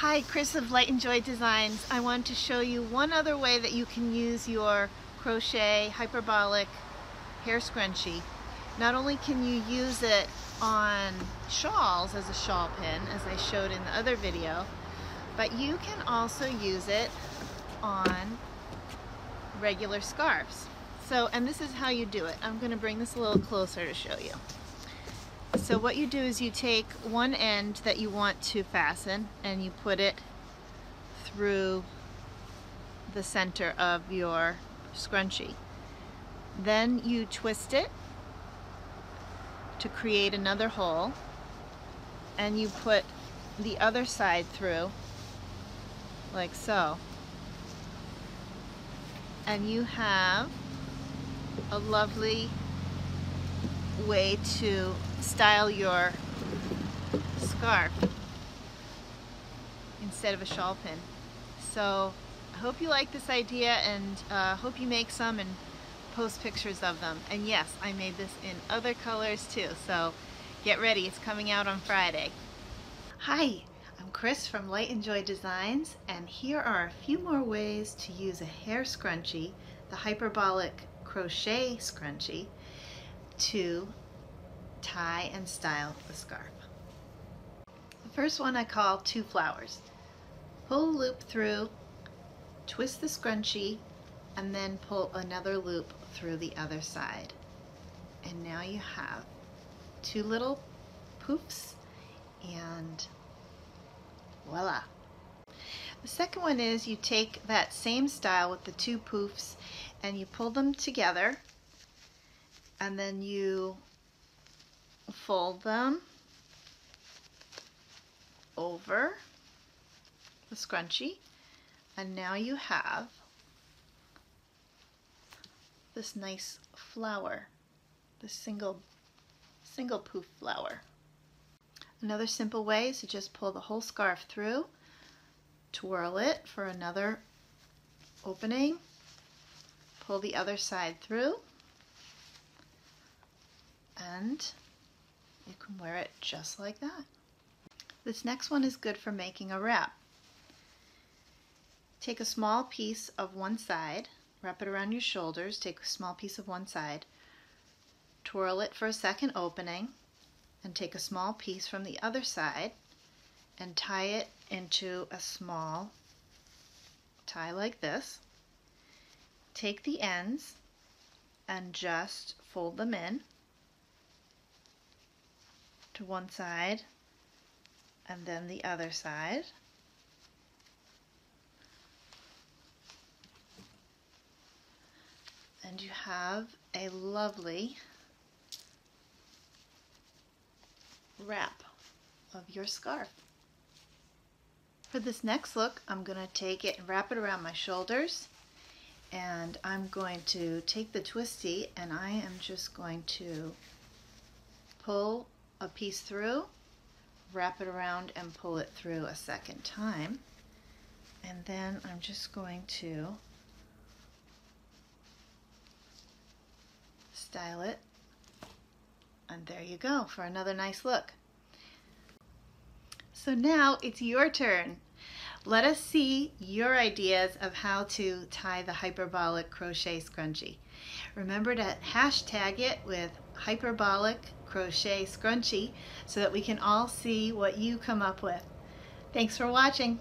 Hi, Chris of Light and Joy Designs. I want to show you one other way that you can use your crochet hyperbolic hair scrunchie. Not only can you use it on shawls as a shawl pin, as I showed in the other video, but you can also use it on regular scarves. And this is how you do it. I'm going to bring this a little closer to show you. So what you do is you take one end that you want to fasten and you put it through the center of your scrunchie. Then you twist it to create another hole and you put the other side through like so. And you have a lovely way to style your scarf instead of a shawl pin. So I hope you like this idea and hope you make some and post pictures of them. And yes, I made this in other colors too, so get ready, it's coming out on Friday. Hi, I'm Chris from Light and Joy Designs, and here are a few more ways to use a hair scrunchie, the Hyperbolic Crochet Scrunchie, to tie and style the scarf. The first one I call two flowers. Pull a loop through, twist the scrunchie, and then pull another loop through the other side. And now you have two little poofs and voila. The second one is you take that same style with the two poofs and you pull them together and then you fold them over the scrunchie, and now you have this nice flower, this single poof flower. Another simple way is to just pull the whole scarf through, twirl it for another opening, pull the other side through, and you can wear it just like that. This next one is good for making a wrap. Take a small piece of one side, wrap it around your shoulders, take a small piece of one side, twirl it for a second opening, and take a small piece from the other side and tie it into a small tie like this. Take the ends and just fold them in to one side and then the other side. And you have a lovely wrap of your scarf. For this next look, I'm going to take it and wrap it around my shoulders, and I'm going to take the twisty and I am just going to pull a piece through, wrap it around and pull it through a second time, and then I'm just going to style it, and there you go for another nice look. So now it's your turn. Let us see your ideas of how to tie the Hyperbolic Crochet Scrunchie. Remember to hashtag it with Hyperbolic Crochet Scrunchie so that we can all see what you come up with. Thanks for watching.